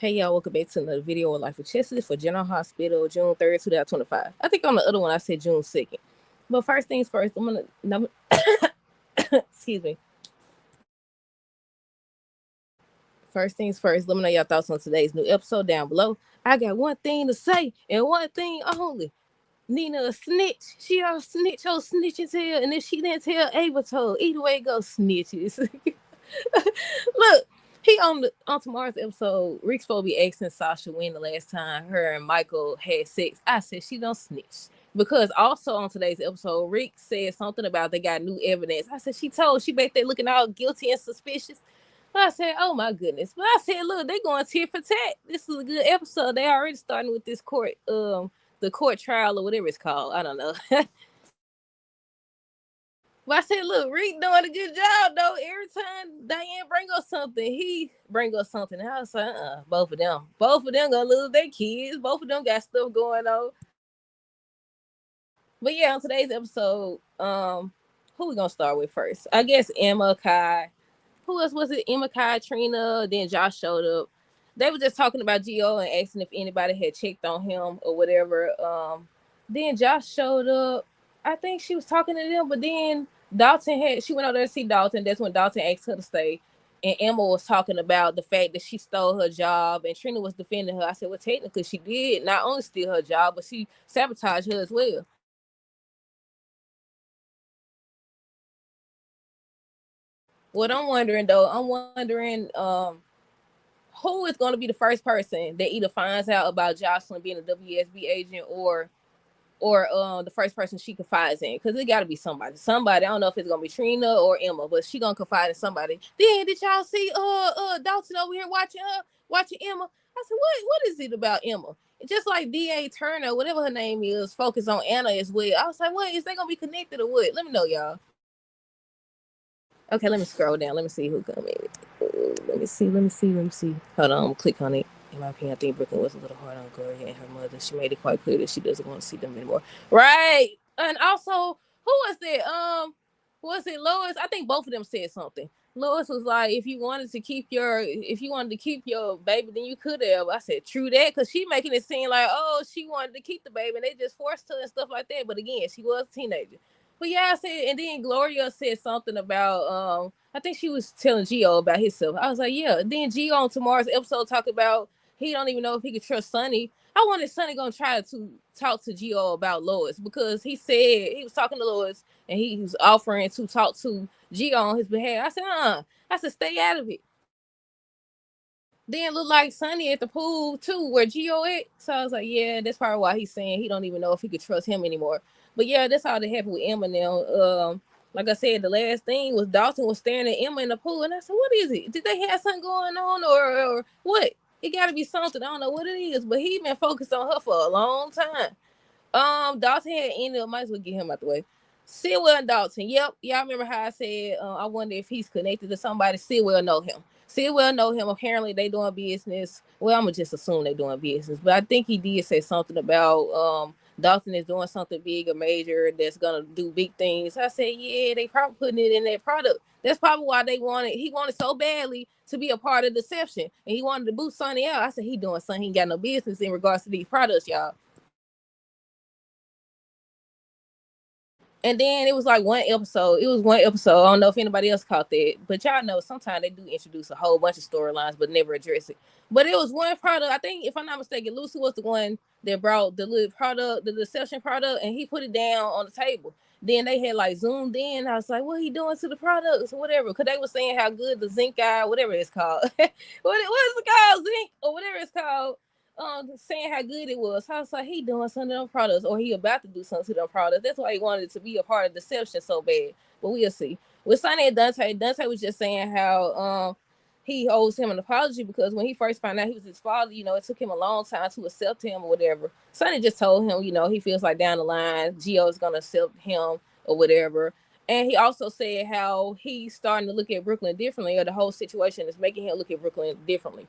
Hey y'all, welcome back to another video of Life with Chesley for General Hospital, June 3rd, 2025. I think on the other one I said June 2nd. But first things first, I'm gonna excuse me. First things first, let me know your thoughts on today's new episode down below. I got one thing to say and one thing only. Nina a snitch. She a snitch, oh snitch and tell, and if she didn't tell, Ava told. Either way it goes snitches. Look, he on tomorrow's episode, Rick's supposed to be asking Sasha when the last time her and Michael had sex. I said she don't snitch. Because also on today's episode, Rick said something about they got new evidence. I said she back there looking all guilty and suspicious. I said, oh my goodness. But I said, look, they going tit for tat. This is a good episode. They already starting with this the court trial or whatever it's called. I don't know. But I said, look, Rick doing a good job though. Every time Diane bring us something, he bring us something. And I was like, both of them gonna lose their kids. Both of them got stuff going on. But yeah, on today's episode, who we gonna start with first? I guess Emma, Kai. Who else was it? Emma, Kai, Trina. Then Josh showed up. They were just talking about Gio and asking if anybody had checked on him or whatever. Then Josh showed up. I think she was talking to them, but then she went out there to see Dalton. That's when Dalton asked her to stay. And Emma was talking about the fact that she stole her job, and Trina was defending her. I said, well, technically she did not only steal her job, but she sabotaged her as well. What I'm wondering who is going to be the first person that either finds out about Jocelyn being a WSB agent or the first person she confides in, because it got to be somebody. I don't know if it's gonna be Trina or Emma, but she gonna confide in somebody. Then did y'all see Dalton over here watching Emma? I said, what is it about Emma? Just like D.A. Turner, whatever her name is, focus on Anna as well. I was like, what, is they gonna be connected or what? Let me know, y'all. Okay, let me scroll down. Let me see who come in. Let me see. Hold on, click on it. In my opinion, I think Brooklyn was a little hard on Gloria and her mother. She made it quite clear that she doesn't want to see them anymore. Right. And also, who was that? Was it Lois? I think both of them said something. Lois was like, if you wanted to keep your baby, then you could have. I said, true that, because she making it seem like, oh, she wanted to keep the baby and they just forced her and stuff like that. But again, she was a teenager. But yeah, I said, and then Gloria said something about I think she was telling Gio about himself. I was like, yeah. Then Gio on tomorrow's episode talk about he don't even know if he could trust Sonny. I wonder if Sonny gonna try to talk to Gio about Lois, because he said he was talking to Lois and he was offering to talk to Gio on his behalf. I said, I said, stay out of it. Then look like Sonny at the pool too, where Gio at. So I was like, yeah, that's probably why he's saying he don't even know if he could trust him anymore. But yeah, that's how that happened with Emma now. Like I said, the last thing was Dalton was staring at Emma in the pool, and I said, what is it? Did they have something going on or what? It got to be something. I don't know what it is, but he been focused on her for a long time. Dalton had ended up, might as well get him out the way. Sitwell and Dalton. Yep. Y'all remember how I said I wonder if he's connected to somebody. Sitwell know him. Sitwell know him. Apparently they doing business. Well, I'm gonna just assume they doing business. But I think he did say something about Dalton is doing something big or major that's gonna do big things. I said, yeah, they probably putting it in that product. That's probably why he wanted so badly to be a part of Deception. And he wanted to boot Sonny out. I said, he doing something he ain't got no business in regards to these products, y'all. And then it was like one episode. It was one episode. I don't know if anybody else caught that, but y'all know sometimes they do introduce a whole bunch of storylines, but never address it. But it was one product. I think, if I'm not mistaken, Lucy was the one that brought the little product, the Deception product, and he put it down on the table. Then they had like zoomed in. I was like, what he doing to the products or whatever? Because they were saying how good the zinc eye, whatever it's called. what is it called? Zinc or whatever it's called. Saying how good it was. I was like, he doing something to them products, or he about to do something to them products. That's why he wanted to be a part of Deception so bad. But we'll see. With Sonny and Dante was just saying how he owes him an apology, because when he first found out he was his father, it took him a long time to accept him or whatever. Sonny just told him, he feels like down the line Gio is gonna accept him or whatever. And he also said how he's starting to look at Brooklyn differently, or the whole situation is making him look at Brooklyn differently.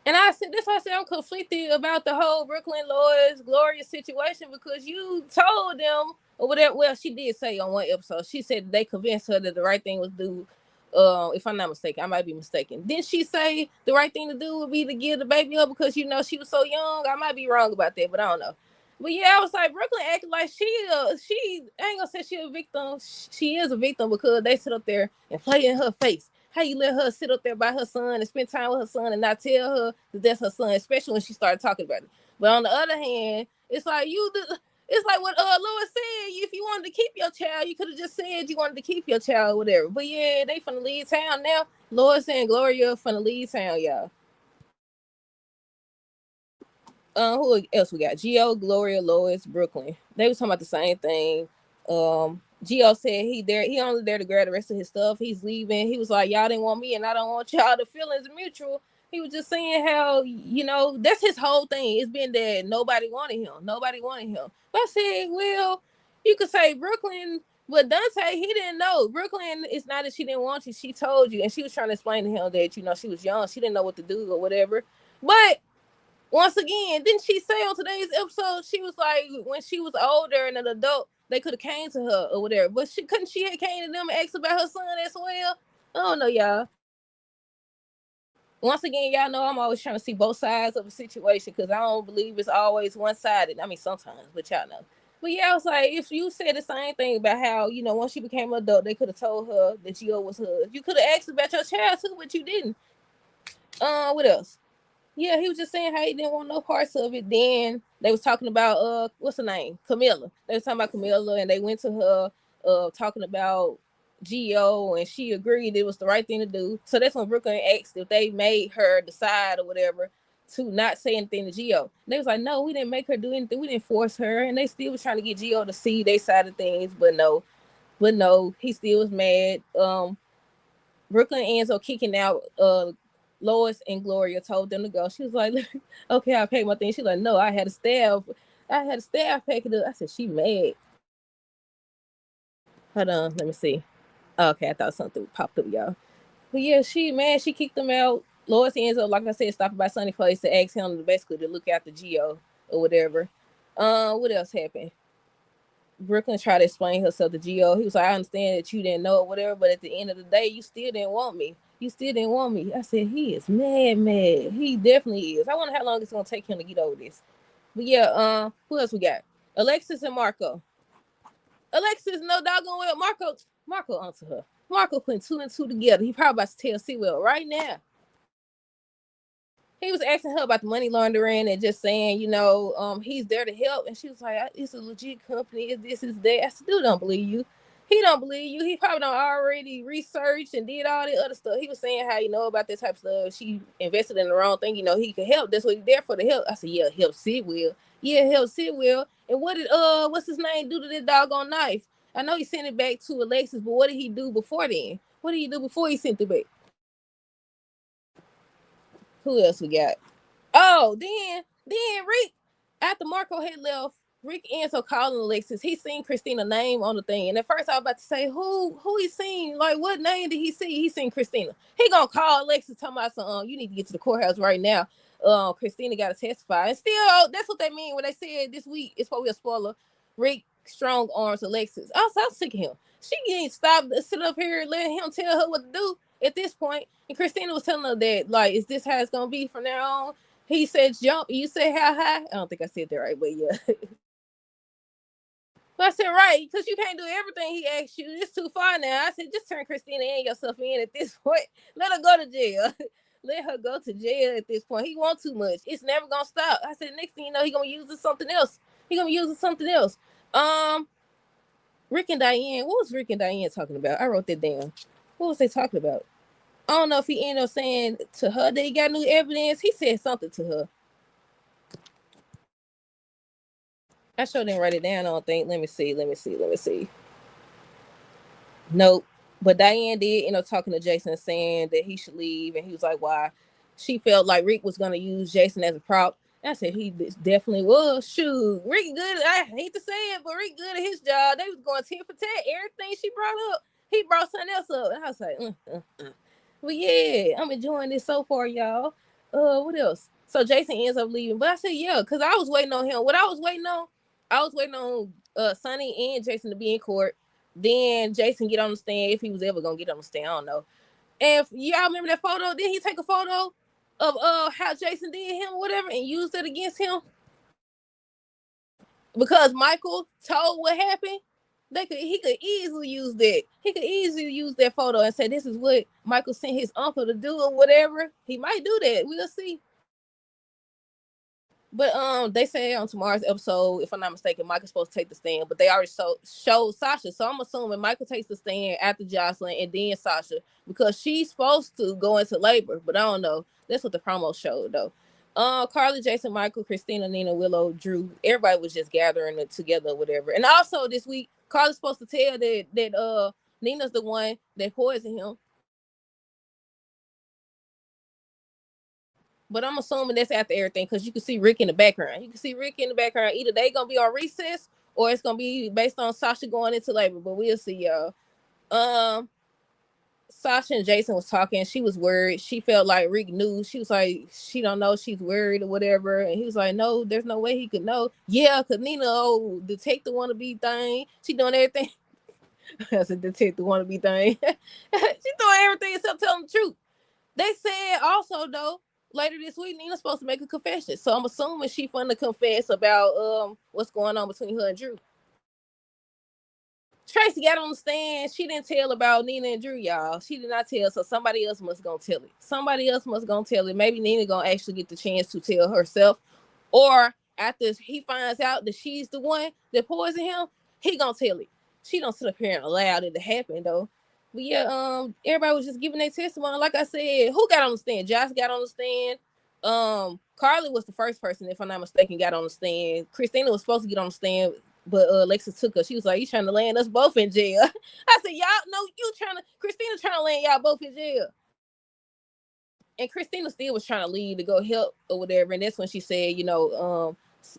And I said, that's why I said I'm conflicted about the whole Brooklyn Lois Gloria situation, because you told them or whatever. Well, she did say on one episode, she said they convinced her that the right thing was do If I'm not mistaken, I might be mistaken. Didn't she say the right thing to do would be to give the baby up because she was so young? I might be wrong about that, but I don't know. But yeah, I was like, Brooklyn acting like she I ain't gonna say she a victim. She is a victim because they sit up there and play in her face. How you let her sit up there by her son and spend time with her son and not tell her that that's her son, especially when she started talking about it. But on the other hand, it's like it's like what Lois said. If you wanted to keep your child, you could have just said you wanted to keep your child or whatever. But yeah, they finna leave town now. Lois and Gloria finna leave town, y'all. Who else we got? Gio, Gloria, Lois, Brooklyn. They was talking about the same thing. Gio said he only there to grab the rest of his stuff. He's leaving. He was like, y'all didn't want me and I don't want y'all. The feelings mutual. He was just saying how, that's his whole thing. It's been that nobody wanted him. Nobody wanted him. But I said, well, you could say Brooklyn, but Dante, he didn't know. Brooklyn, it's not that she didn't want you. She told you. And she was trying to explain to him that, she was young. She didn't know what to do or whatever. But once again, didn't she say on today's episode, she was like, when she was older and an adult, they could have came to her or whatever. But she have came to them and asked about her son as well? I don't know, y'all. Once again, y'all know I'm always trying to see both sides of a situation because I don't believe it's always one-sided. I mean, sometimes, but y'all know. But yeah, I was like, if you said the same thing about how, once she became an adult, they could have told her that Gio was hers. You could have asked about your child too, but you didn't. What else? Yeah, he was just saying how he didn't want no parts of it. Then they was talking about what's her name? Camilla. They was talking about Camilla and they went to her talking about Gio and she agreed it was the right thing to do. So that's when Brooklyn asked if they made her decide or whatever to not say anything to Gio. They was like, no, we didn't make her do anything. We didn't force her. And they still was trying to get Gio to see their side of things, but no, he still was mad. Brooklyn ends up kicking out Lois and Gloria, told them to go. She was like, okay, I'll pay my thing. She's like, no, I had a staff pack it up. I said, she mad. Hold on, let me see. Okay, I thought something popped up, y'all. But yeah, she kicked them out. Lois ends up, like I said, stopping by Sunny Place to ask him to basically to look after Gio or whatever. What else happened? Brooklyn tried to explain herself to Gio. He was like, I understand that you didn't know or whatever, but at the end of the day, you still didn't want me. You still didn't want me. I said, he is mad. He definitely is. I wonder how long it's going to take him to get over this. But yeah, who else we got? Alexis and Marco. Alexis, no doggone well. Marco answered her. Marco putting 2 and 2 together. He probably about to tell Sewell right now. He was asking her about the money laundering and just saying, he's there to help. And she was like, it's a legit company. This is that. I still don't believe you. He don't believe you. He probably don't already researched and did all the other stuff. He was saying how about this type of stuff. She invested in the wrong thing. He could help. That's what he's there for, to help. I said, yeah, help Sidwell. Yeah, help Sidwell. And what did what's his name do to this doggone knife? I know he sent it back to Alexis, but what did he do before then? What did he do before he sent it back? Who else we got? Oh, then Rick, after Marco had left, Rick ends up calling Alexis. He seen Christina's name on the thing. And at first I was about to say, who he seen? Like, what name did he see? He seen Christina. He gonna call Alexis, talking about some, you need to get to the courthouse right now. Christina got to testify. And still, that's what they mean when they said this week, it's probably a spoiler, Rick strong arms Alexis. I was sick of him. She ain't stopped sit up here letting him tell her what to do at this point. And Christina was telling her that, like, is this how it's gonna be from now on? He said jump. You said how high? I don't think I said that right, but yeah. But I said right, because you can't do everything he asked you. It's too far now. I said just turn Christina and yourself in at this point. Let her go to jail. Let her go to jail at this point. He wants too much. It's never gonna stop. I said next thing you know, he gonna use it something else. Rick and Diane. What was Rick and Diane talking about? I wrote that down. What was they talking about? I don't know if he ended up saying to her that he got new evidence. He said something to her. I sure didn't write it down, I don't think. Let me see. Nope. But Diane did end up talking to Jason, saying that he should leave. And he was like, why? She felt like Rick was going to use Jason as a prop. I said, he definitely was. Shoot, Rick good. I hate to say it, but Rick good at his job. They was going tit for tat. Everything she brought up, he brought something else up. And I was like, But yeah, I'm enjoying this so far, y'all. What else? So Jason ends up leaving. But I said, yeah, because I was waiting on him. What I was waiting on Sonny and Jason to be in court. Then Jason get on the stand, if he was ever gonna get on the stand, I don't know. And y'all remember that photo? Did he take a photo of how Jason did him or whatever and used it against him? Because Michael told what happened, he could easily use that. He could easily use that photo and say this is what Michael sent his uncle to do or whatever. He might do that. We'll see. But they say on tomorrow's episode, if I'm not mistaken, Michael's supposed to take the stand, but they already showed Sasha. So I'm assuming Michael takes the stand after Jocelyn and then Sasha, because she's supposed to go into labor, but I don't know. That's what the promo showed though. Carly, Jason, Michael, Christina, Nina, Willow, Drew, everybody was just gathering it together or whatever. And also this week, Carly's supposed to tell that Nina's the one that poisoned him. But I'm assuming that's after everything, because you can see Rick in the background. You can see Rick in the background. Either they gonna be on recess or it's gonna be based on Sasha going into labor. But we'll see, y'all. Sasha and Jason was talking. She was worried. She felt like Rick knew. She was like, she don't know. She's worried or whatever. And he was like, no, there's no way he could know. Yeah, because Nina, detective wannabe thing. She doing everything. That's a detective wannabe thing. She doing everything except telling the truth. They said also though, later this week, Nina's supposed to make a confession. So I'm assuming she finna confess about what's going on between her and Drew. Tracy got on the stand. She didn't tell about Nina and Drew, y'all. She did not tell, so somebody else must gonna tell it. Somebody else must gonna tell it. Maybe Nina gonna actually get the chance to tell herself. Or after he finds out that she's the one that poisoned him, he gonna tell it. She don't sit up here and allow it to happen though. But yeah, everybody was just giving their testimony. Like I said, who got on the stand? Josh got on the stand. Carly was the first person, if I'm not mistaken, got on the stand. Christina was supposed to get on the stand, but Alexis took her. She was like, "You trying to land us both in jail?" I said, "Y'all know Christina trying to land y'all both in jail." And Christina still was trying to leave to go help or whatever. And that's when she said,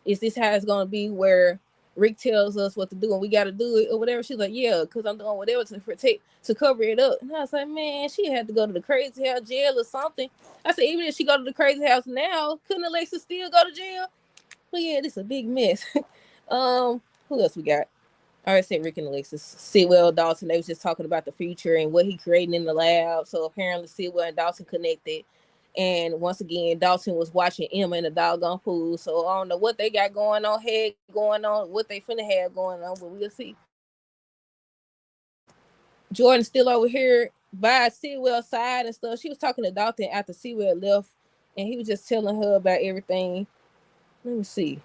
is this how it's gonna be, where Rick tells us what to do and we got to do it or whatever? She's like, yeah, because I'm doing whatever to cover it up. And I was like, man, she had to go to the crazy house jail or something. I said, even if she go to the crazy house now, couldn't Alexis still go to jail? But yeah, this is a big mess. Who else we got? I already said Rick and Alexis. Sitwell, Dawson, they was just talking about the future and what he created in the lab. So apparently Sitwell and Dawson connected. And once again, Dawson was watching Emma in the doggone pool. So I don't know what they got going on, what they finna have going on, but we'll see. Jordan's still over here by Sitwell's side and stuff. She was talking to Dalton after Sitwell left, and he was just telling her about everything. Let me see.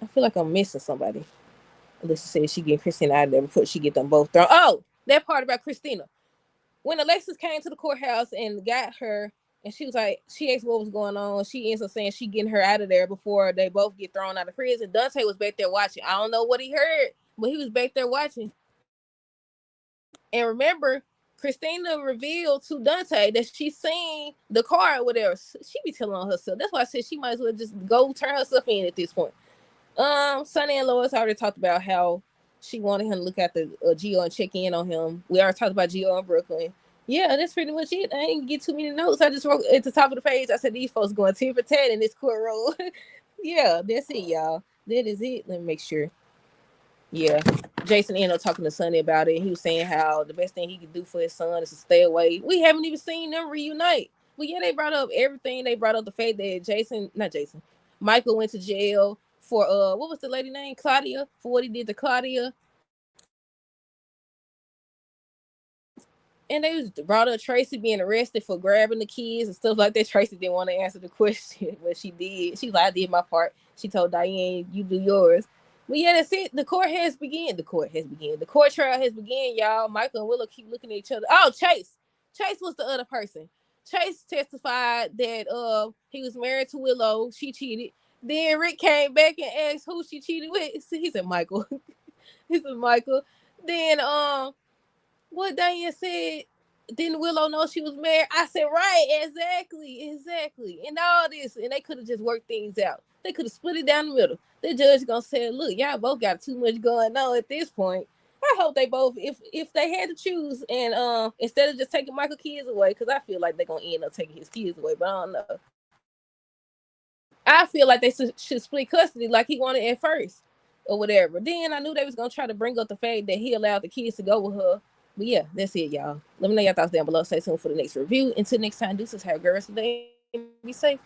I feel like I'm missing somebody. Alexis said she get Christina out of there before she get them both thrown. Oh, that part about Christina. When Alexis came to the courthouse and got her, and she was like, she asked what was going on. She ends up saying she getting her out of there before they both get thrown out of prison. Dante was back there watching. I don't know what he heard, but he was back there watching. And remember, Christina revealed to Dante that she seen the car or whatever. She be telling on herself. That's why I said she might as well just go turn herself in at this point. Sonny and Lois already talked about how she wanted him to look at the Gio and check in on him. We already talked about Gio in Brooklyn. Yeah, that's pretty much it. I ain't get too many notes. I just wrote at the top of the page. I said these folks going 10 for 10 in this court roll. Yeah, that's it, y'all. That is it. Let me make sure. Yeah, Jason ended up talking to Sonny about it. He was saying how the best thing he could do for his son is to stay away. We haven't even seen them reunite. But yeah, they brought up everything. They brought up the fact that Michael went to jail for what was the lady name? Claudia, for what he did to Claudia. And they brought up Tracy being arrested for grabbing the kids and stuff like that. Tracy didn't want to answer the question, but she did. She was like, I did my part. She told Diane, you do yours. But yeah, that's it. The court has begun. The court trial has begun, y'all. Michael and Willow keep looking at each other. Oh, Chase. Chase was the other person. Chase testified that he was married to Willow. She cheated. Then Rick came back and asked who she cheated with. He said Michael. He said Michael. Then what Diane said, didn't Willow know she was married? I said, right, exactly. And all this, and they could have just worked things out. They could have split it down the middle. The judge gonna say, look, y'all both got too much going on at this point. I hope they both, if they had to choose, and instead of just taking Michael kids away, because I feel like they're gonna end up taking his kids away, but I don't know. I feel like they should split custody like he wanted at first, or whatever. Then I knew they was gonna try to bring up the fact that he allowed the kids to go with her. But yeah, that's it, y'all. Let me know your thoughts down below. Stay tuned for the next review. Until next time, deuces. Have a great rest of the day and be safe.